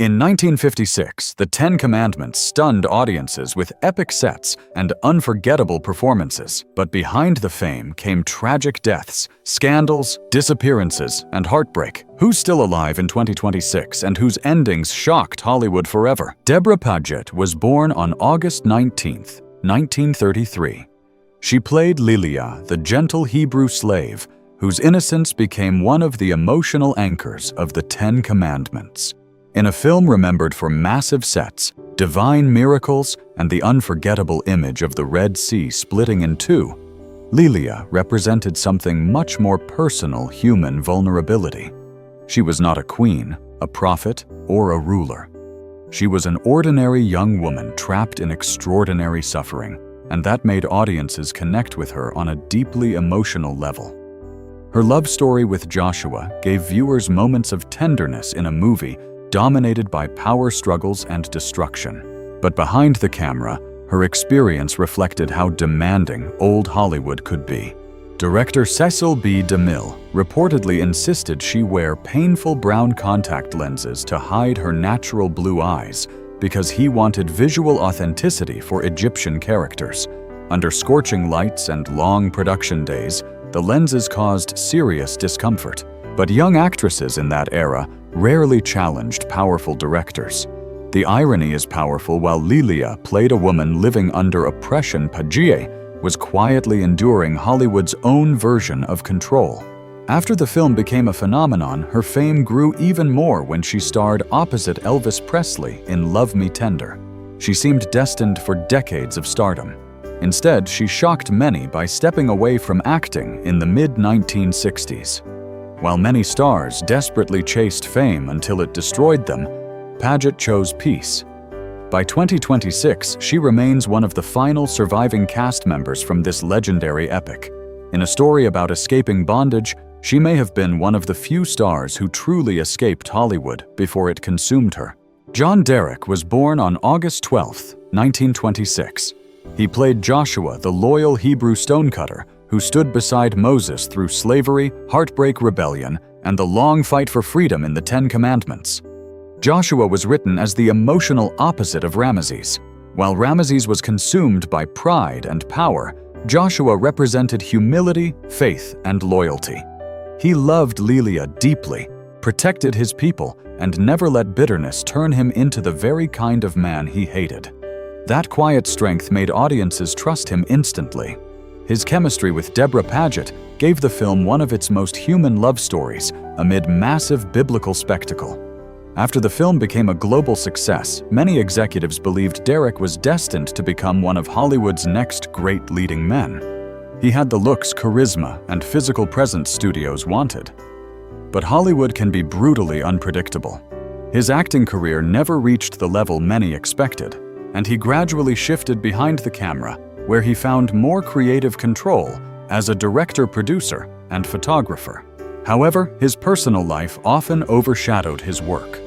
In 1956, The Ten Commandments stunned audiences with epic sets and unforgettable performances. But behind the fame came tragic deaths, scandals, disappearances, and heartbreak. Who's still alive in 2026 and whose endings shocked Hollywood forever? Debra Paget was born on August 19, 1933. She played Lilia, the gentle Hebrew slave, whose innocence became one of the emotional anchors of the Ten Commandments. In a film remembered for massive sets, divine miracles, and the unforgettable image of the Red Sea splitting in two, Lilia represented something much more personal human vulnerability. She was not a queen, a prophet, or a ruler. She was an ordinary young woman trapped in extraordinary suffering, and that made audiences connect with her on a deeply emotional level. Her love story with Joshua gave viewers moments of tenderness in a movie dominated by power struggles and destruction. But behind the camera, her experience reflected how demanding old Hollywood could be. Director Cecil B. DeMille reportedly insisted she wear painful brown contact lenses to hide her natural blue eyes because he wanted visual authenticity for Egyptian characters. Under scorching lights and long production days, the lenses caused serious discomfort. But young actresses in that era rarely challenged powerful directors. The irony is powerful. While Lilia played a woman living under oppression, Paget was quietly enduring Hollywood's own version of control. After the film became a phenomenon, her fame grew even more when she starred opposite Elvis Presley in Love Me Tender. She seemed destined for decades of stardom. Instead, she shocked many by stepping away from acting in the mid-1960s. While many stars desperately chased fame until it destroyed them, Paget chose peace. By 2026, she remains one of the final surviving cast members from this legendary epic. In a story about escaping bondage, she may have been one of the few stars who truly escaped Hollywood before it consumed her. John Derek was born on August 12, 1926. He played Joshua, the loyal Hebrew stonecutter, who stood beside Moses through slavery, heartbreak, rebellion, and the long fight for freedom in the Ten Commandments. Joshua was written as the emotional opposite of Ramesses. While Ramesses was consumed by pride and power, Joshua represented humility, faith, and loyalty. He loved Lilia deeply, protected his people, and never let bitterness turn him into the very kind of man he hated. That quiet strength made audiences trust him instantly. His chemistry with Debra Paget gave the film one of its most human love stories amid massive biblical spectacle. After the film became a global success, many executives believed Derek was destined to become one of Hollywood's next great leading men. He had the looks, charisma, and physical presence studios wanted. But Hollywood can be brutally unpredictable. His acting career never reached the level many expected, and he gradually shifted behind the camera, where he found more creative control as a director-producer and photographer. However, his personal life often overshadowed his work.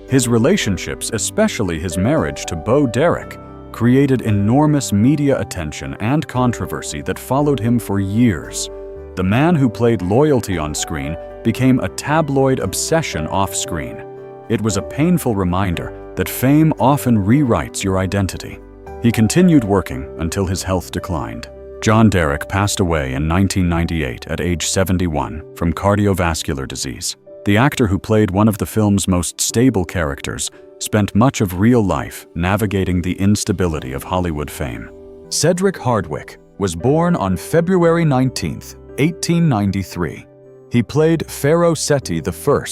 His relationships, especially his marriage to Bo Derek, created enormous media attention and controversy that followed him for years. The man who played loyalty on screen became a tabloid obsession off-screen. It was a painful reminder that fame often rewrites your identity. He continued working until his health declined. John Derek passed away in 1998 at age 71 from cardiovascular disease. The actor who played one of the film's most stable characters spent much of real life navigating the instability of Hollywood fame. Cedric Hardwicke was born on February 19, 1893. He played Pharaoh Seti I,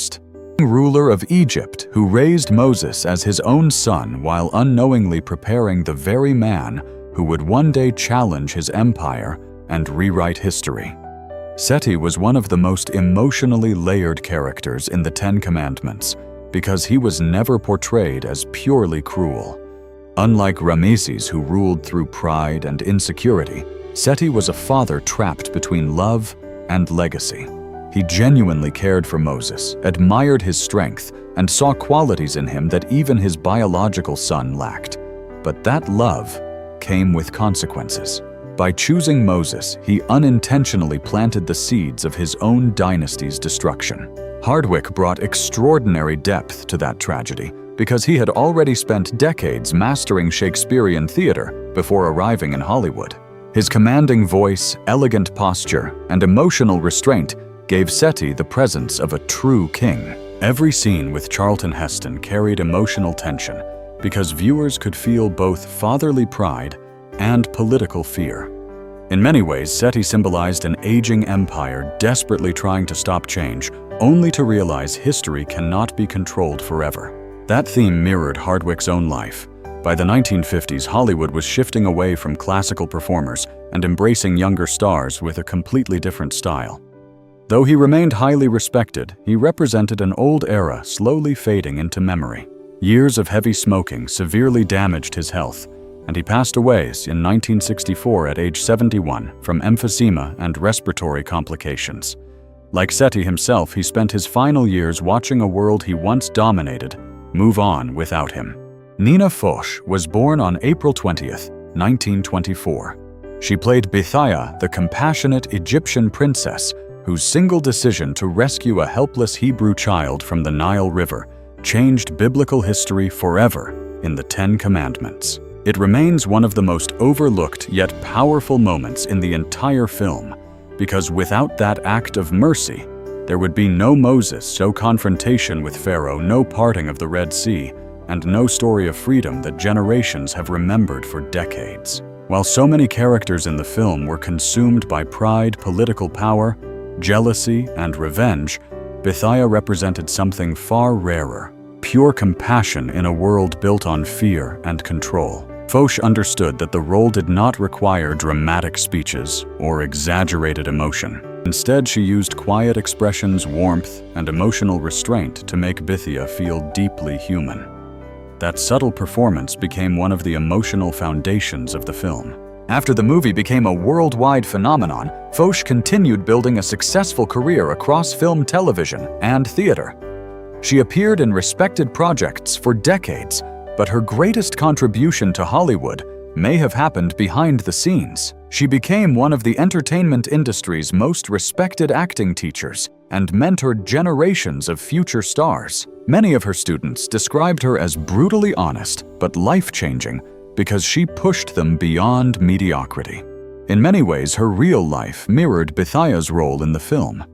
ruler of Egypt, who raised Moses as his own son while unknowingly preparing the very man who would one day challenge his empire and rewrite history. Seti was one of the most emotionally layered characters in the Ten Commandments because he was never portrayed as purely cruel. Unlike Ramesses, who ruled through pride and insecurity, Seti was a father trapped between love and legacy. He genuinely cared for Moses, admired his strength, and saw qualities in him that even his biological son lacked. But that love came with consequences. By choosing Moses, he unintentionally planted the seeds of his own dynasty's destruction. Hardwicke brought extraordinary depth to that tragedy, because he had already spent decades mastering Shakespearean theater before arriving in Hollywood. His commanding voice, elegant posture, and emotional restraint gave Seti the presence of a true king. Every scene with Charlton Heston carried emotional tension because viewers could feel both fatherly pride and political fear. In many ways, Seti symbolized an aging empire desperately trying to stop change, only to realize history cannot be controlled forever. That theme mirrored Hardwicke's own life. By the 1950s, Hollywood was shifting away from classical performers and embracing younger stars with a completely different style. Though he remained highly respected, he represented an old era slowly fading into memory. Years of heavy smoking severely damaged his health, and he passed away in 1964 at age 71 from emphysema and respiratory complications. Like Seti himself, he spent his final years watching a world he once dominated move on without him. Nina Foch was born on April 20th, 1924. She played Bithiah, the compassionate Egyptian princess whose single decision to rescue a helpless Hebrew child from the Nile River changed biblical history forever in the Ten Commandments. It remains one of the most overlooked yet powerful moments in the entire film, because without that act of mercy, there would be no Moses, no confrontation with Pharaoh, no parting of the Red Sea, and no story of freedom that generations have remembered for decades. While so many characters in the film were consumed by pride, political power, jealousy, and revenge, Bithiah represented something far rarer: pure compassion in a world built on fear and control. Foch understood that the role did not require dramatic speeches or exaggerated emotion. Instead, she used quiet expressions, warmth, and emotional restraint to make Bithiah feel deeply human. That subtle performance became one of the emotional foundations of the film. After the movie became a worldwide phenomenon, Foch continued building a successful career across film, television, and theater. She appeared in respected projects for decades, but her greatest contribution to Hollywood may have happened behind the scenes. She became one of the entertainment industry's most respected acting teachers and mentored generations of future stars. Many of her students described her as brutally honest but life-changing because she pushed them beyond mediocrity. In many ways, her real life mirrored Bithiah's role in the film.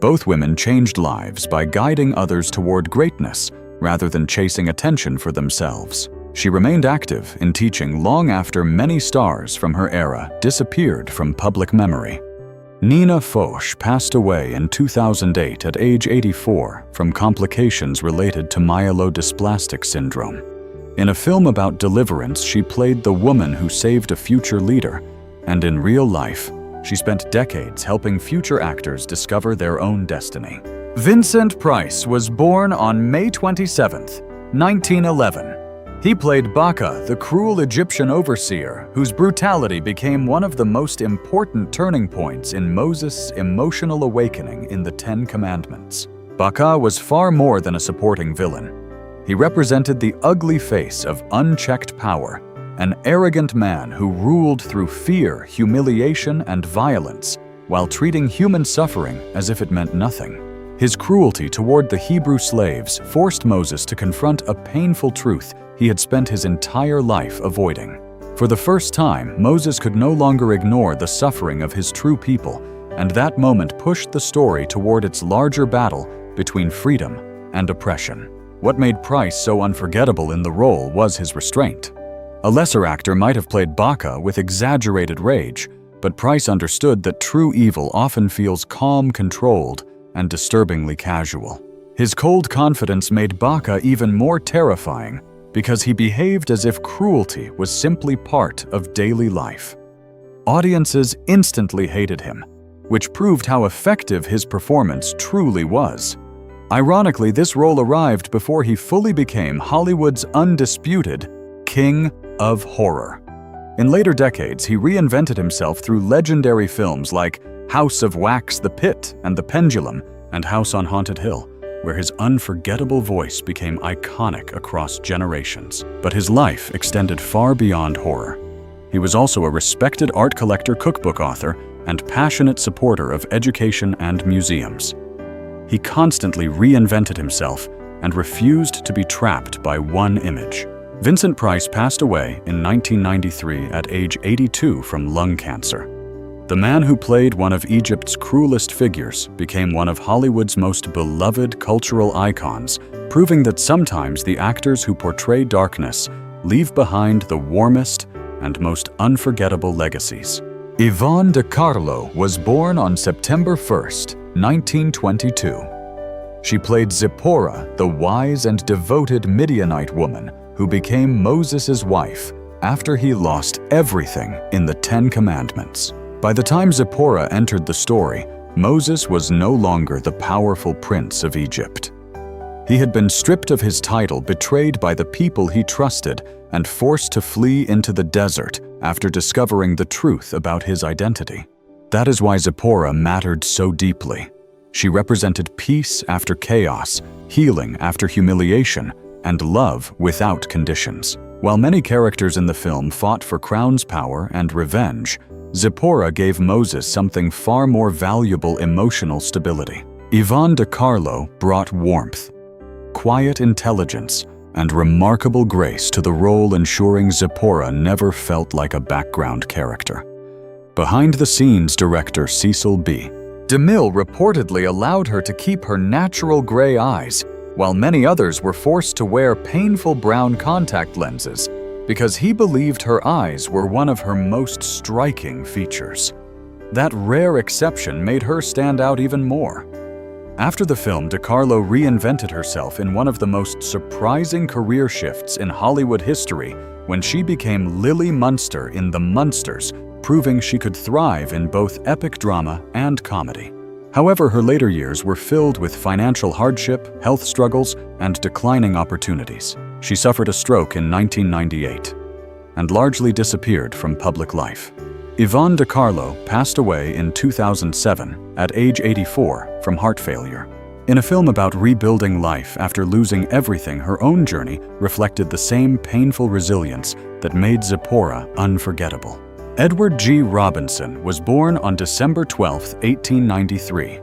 Both women changed lives by guiding others toward greatness rather than chasing attention for themselves. She remained active in teaching long after many stars from her era disappeared from public memory. Nina Foch passed away in 2008 at age 84 from complications related to myelodysplastic syndrome. In a film about deliverance, she played the woman who saved a future leader, and in real life, she spent decades helping future actors discover their own destiny. Vincent Price was born on May 27, 1911. He played Baka, the cruel Egyptian overseer, whose brutality became one of the most important turning points in Moses' emotional awakening in the Ten Commandments. Baka was far more than a supporting villain. He represented the ugly face of unchecked power, an arrogant man who ruled through fear, humiliation, and violence, while treating human suffering as if it meant nothing. His cruelty toward the Hebrew slaves forced Moses to confront a painful truth he had spent his entire life avoiding. For the first time, Moses could no longer ignore the suffering of his true people, and that moment pushed the story toward its larger battle between freedom and oppression. What made Price so unforgettable in the role was his restraint. A lesser actor might have played Baka with exaggerated rage, but Price understood that true evil often feels calm, controlled, and disturbingly casual. His cold confidence made Baka even more terrifying because he behaved as if cruelty was simply part of daily life. Audiences instantly hated him, which proved how effective his performance truly was. Ironically, this role arrived before he fully became Hollywood's undisputed King of Horror. In later decades, he reinvented himself through legendary films like House of Wax, The Pit, and The Pendulum, and House on Haunted Hill, where his unforgettable voice became iconic across generations. But his life extended far beyond horror. He was also a respected art collector, cookbook author, and passionate supporter of education and museums. He constantly reinvented himself and refused to be trapped by one image. Vincent Price passed away in 1993 at age 82 from lung cancer. The man who played one of Egypt's cruelest figures became one of Hollywood's most beloved cultural icons, proving that sometimes the actors who portray darkness leave behind the warmest and most unforgettable legacies. Yvonne de Carlo was born on September 1st, 1922. She played Zipporah, the wise and devoted Midianite woman who became Moses' wife after he lost everything in the Ten Commandments. By the time Zipporah entered the story, Moses was no longer the powerful prince of Egypt. He had been stripped of his title, betrayed by the people he trusted, and forced to flee into the desert after discovering the truth about his identity. That is why Zipporah mattered so deeply. She represented peace after chaos, healing after humiliation, and love without conditions. While many characters in the film fought for crown's power and revenge, Zipporah gave Moses something far more valuable: emotional stability. Yvonne de Carlo brought warmth, quiet intelligence, and remarkable grace to the role, ensuring Zipporah never felt like a background character. Behind the scenes, director Cecil B. DeMille reportedly allowed her to keep her natural gray eyes, while many others were forced to wear painful brown contact lenses because he believed her eyes were one of her most striking features. That rare exception made her stand out even more. After the film, de Carlo reinvented herself in one of the most surprising career shifts in Hollywood history when she became Lily Munster in The Munsters, proving she could thrive in both epic drama and comedy. However, her later years were filled with financial hardship, health struggles, and declining opportunities. She suffered a stroke in 1998 and largely disappeared from public life. Yvonne de Carlo passed away in 2007 at age 84 from heart failure. In a film about rebuilding life after losing everything, her own journey reflected the same painful resilience that made Zipporah unforgettable. Edward G. Robinson was born on December 12, 1893.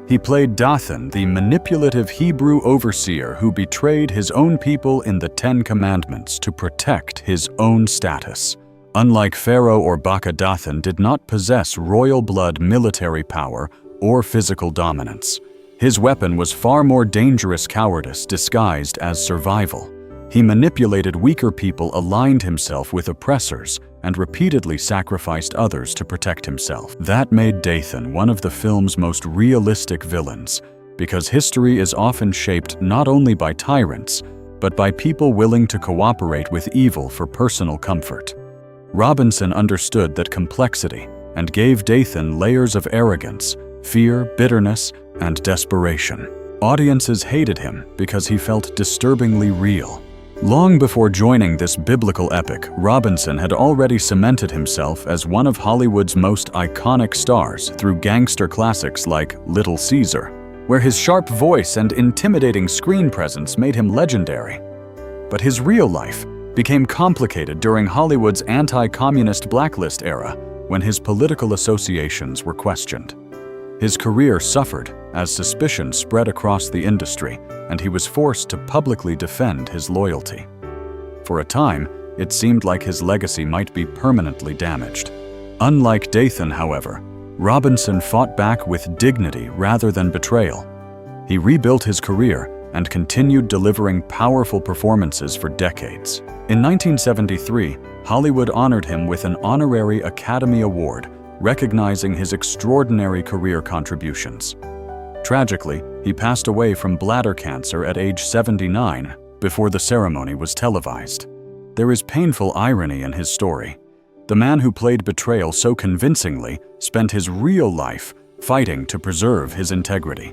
He played Dathan, the manipulative Hebrew overseer who betrayed his own people in the Ten Commandments to protect his own status. Unlike Pharaoh or Baka, Dathan did not possess royal blood, military power, or physical dominance. His weapon was far more dangerous cowardice disguised as survival. He manipulated weaker people, aligned himself with oppressors, and repeatedly sacrificed others to protect himself. That made Dathan one of the film's most realistic villains, because history is often shaped not only by tyrants, but by people willing to cooperate with evil for personal comfort. Robinson understood that complexity and gave Dathan layers of arrogance, fear, bitterness, and desperation. Audiences hated him because he felt disturbingly real. Long before joining this biblical epic, Robinson had already cemented himself as one of Hollywood's most iconic stars through gangster classics like Little Caesar, where his sharp voice and intimidating screen presence made him legendary. But his real life became complicated during Hollywood's anti-communist blacklist era, when his political associations were questioned. His career suffered as suspicion spread across the industry, and he was forced to publicly defend his loyalty. For a time, it seemed like his legacy might be permanently damaged. Unlike Dathan, however, Robinson fought back with dignity rather than betrayal. He rebuilt his career and continued delivering powerful performances for decades. In 1973, Hollywood honored him with an honorary Academy Award, recognizing his extraordinary career contributions. Tragically, he passed away from bladder cancer at age 79 before the ceremony was televised. There is painful irony in his story. The man who played betrayal so convincingly spent his real life fighting to preserve his integrity.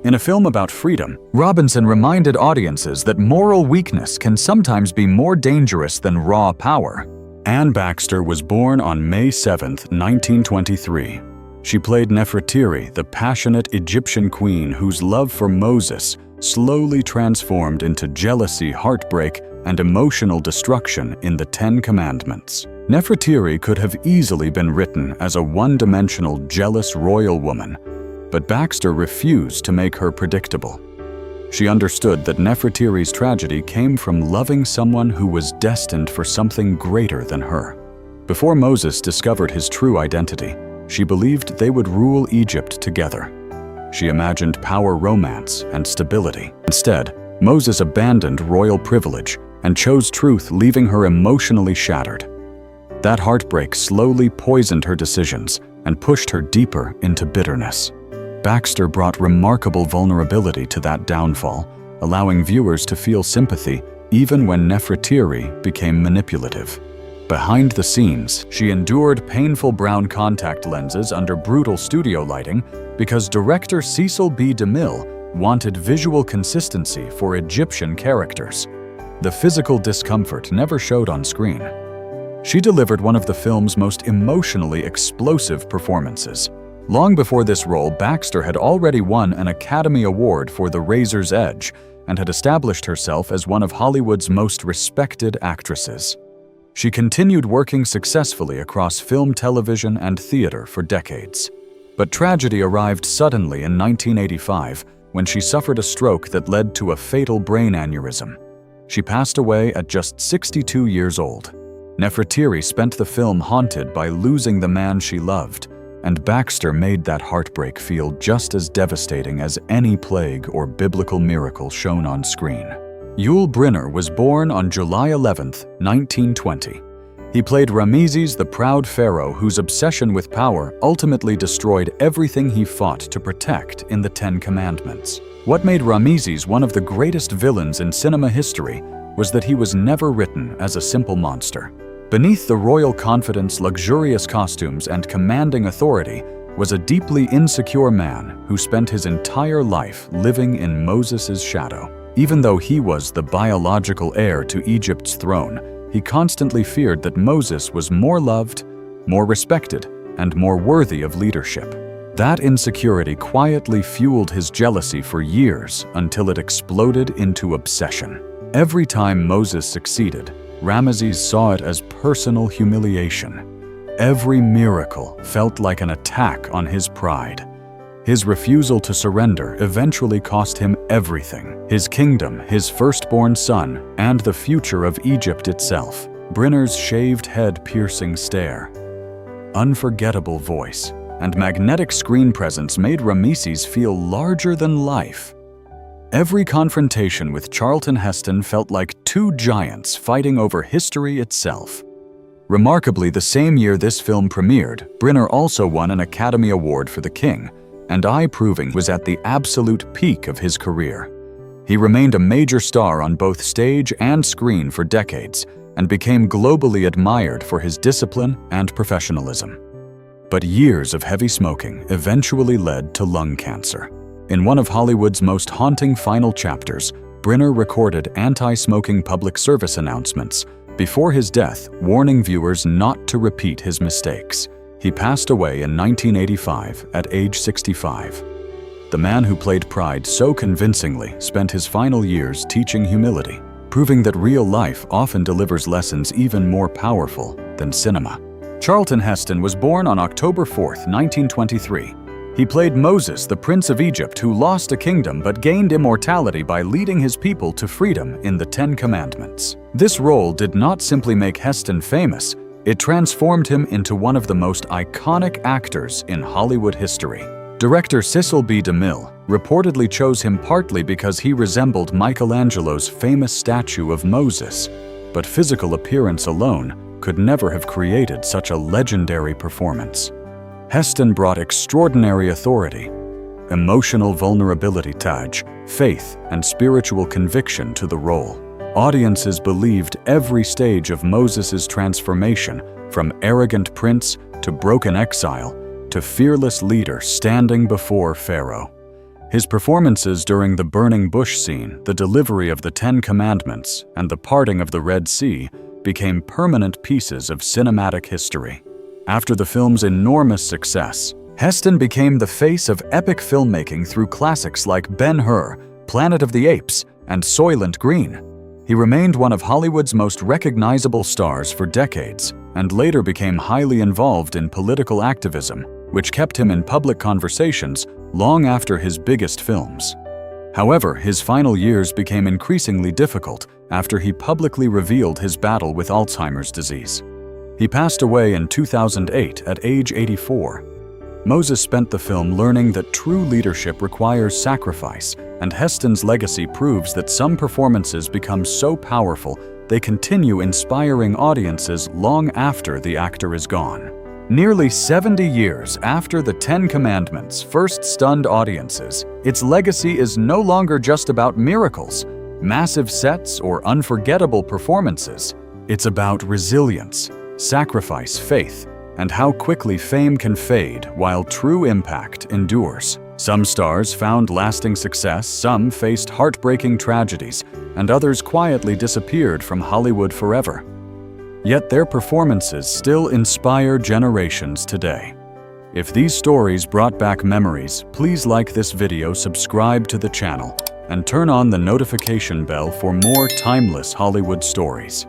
In a film about freedom, Robinson reminded audiences that moral weakness can sometimes be more dangerous than raw power. Anne Baxter was born on May 7, 1923. She played Nefretiri, the passionate Egyptian queen whose love for Moses slowly transformed into jealousy, heartbreak, and emotional destruction in the Ten Commandments. Nefretiri could have easily been written as a one-dimensional, jealous royal woman, but Baxter refused to make her predictable. She understood that Nefretiri's tragedy came from loving someone who was destined for something greater than her. Before Moses discovered his true identity, she believed they would rule Egypt together. She imagined power, romance, and stability. Instead, Moses abandoned royal privilege and chose truth, leaving her emotionally shattered. That heartbreak slowly poisoned her decisions and pushed her deeper into bitterness. Baxter brought remarkable vulnerability to that downfall, allowing viewers to feel sympathy even when Nefretiri became manipulative. Behind the scenes, she endured painful brown contact lenses under brutal studio lighting because director Cecil B. DeMille wanted visual consistency for Egyptian characters. The physical discomfort never showed on screen. She delivered one of the film's most emotionally explosive performances. Long before this role, Baxter had already won an Academy Award for The Razor's Edge and had established herself as one of Hollywood's most respected actresses. She continued working successfully across film, television, and theater for decades. But tragedy arrived suddenly in 1985 when she suffered a stroke that led to a fatal brain aneurysm. She passed away at just 62 years old. Nefretiri spent the film haunted by losing the man she loved, and Baxter made that heartbreak feel just as devastating as any plague or biblical miracle shown on screen. Yul Brynner was born on July 11, 1920. He played Ramses, the proud pharaoh whose obsession with power ultimately destroyed everything he fought to protect in the Ten Commandments. What made Ramses one of the greatest villains in cinema history was that he was never written as a simple monster. Beneath the royal confidence, luxurious costumes, and commanding authority was a deeply insecure man who spent his entire life living in Moses' shadow. Even though he was the biological heir to Egypt's throne, he constantly feared that Moses was more loved, more respected, and more worthy of leadership. That insecurity quietly fueled his jealousy for years until it exploded into obsession. Every time Moses succeeded, Ramses saw it as personal humiliation. Every miracle felt like an attack on his pride. His refusal to surrender eventually cost him everything: his kingdom, his firstborn son, and the future of Egypt itself. Brynner's shaved head, piercing stare, unforgettable voice, and magnetic screen presence made Ramses feel larger than life. Every confrontation with Charlton Heston felt like two giants fighting over history itself. Remarkably, the same year this film premiered, Brynner also won an Academy Award for The King, and proving was at the absolute peak of his career. He remained a major star on both stage and screen for decades, and became globally admired for his discipline and professionalism. But years of heavy smoking eventually led to lung cancer. In one of Hollywood's most haunting final chapters, Brynner recorded anti-smoking public service announcements before his death, warning viewers not to repeat his mistakes. He passed away in 1985 at age 65. The man who played Pride so convincingly spent his final years teaching humility, proving that real life often delivers lessons even more powerful than cinema. Charlton Heston was born on October 4, 1923. He played Moses, the Prince of Egypt who lost a kingdom but gained immortality by leading his people to freedom in the Ten Commandments. This role did not simply make Heston famous, it transformed him into one of the most iconic actors in Hollywood history. Director Cecil B. DeMille reportedly chose him partly because he resembled Michelangelo's famous statue of Moses, but physical appearance alone could never have created such a legendary performance. Heston brought extraordinary authority, emotional vulnerability, faith, and spiritual conviction to the role. Audiences believed every stage of Moses' transformation, from arrogant prince to broken exile to fearless leader standing before Pharaoh. His performances during the burning bush scene, the delivery of the Ten Commandments, and the parting of the Red Sea became permanent pieces of cinematic history. After the film's enormous success, Heston became the face of epic filmmaking through classics like Ben-Hur, Planet of the Apes, and Soylent Green. He remained one of Hollywood's most recognizable stars for decades, and later became highly involved in political activism, which kept him in public conversations long after his biggest films. However, his final years became increasingly difficult after he publicly revealed his battle with Alzheimer's disease. He passed away in 2008 at age 84. Moses spent the film learning that true leadership requires sacrifice, and Heston's legacy proves that some performances become so powerful they continue inspiring audiences long after the actor is gone. Nearly 70 years after the Ten Commandments first stunned audiences, its legacy is no longer just about miracles, massive sets, or unforgettable performances. It's about resilience, sacrifice, faith, and how quickly fame can fade while true impact endures. Some stars found lasting success, some faced heartbreaking tragedies, and others quietly disappeared from Hollywood forever. Yet their performances still inspire generations today. If these stories brought back memories, please like this video, subscribe to the channel, and turn on the notification bell for more timeless Hollywood stories.